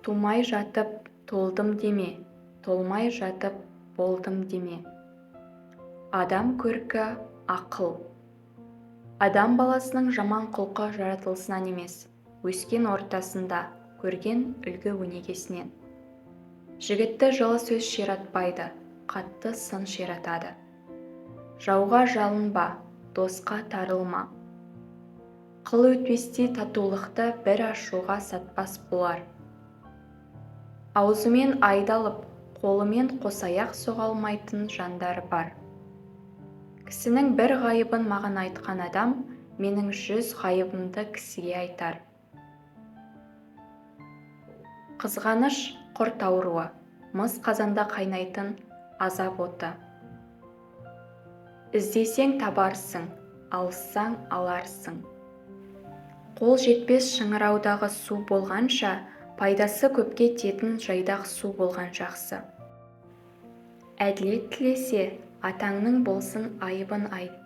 Тумай жатып толдым деме, толмай жатып болдым деме. Адам көркі ақыл. Адам баласының жаман құлқы жаратылысынан емес, өскен ортасында, көрген үлгі-өнегесінен. Жігітті жылы сөз ширатпайды, қатты сын ширатады. Жауға жалынба, досқа тарылма. Қыл өтпестей татулықты бір ашуға сатпас болар. Аузымен айдалып, қолымен қосаяқ соға алмайтын жандар бар. Кісінің бір ғайыбын маған айтқан адам, менің 100 ғайыбымды кісіге айтар. Қызғаныш құрт ауруы, мыс қазанда қайнайтын азап оты. Іздесең табарсың, алыссаң аларсың. Қол жетпес шыңыраудағы су болғанша, пайдасы көпке тетін жайдақ су болған жақсы. Әділет тілесе, атаңның болсын айыбын айт.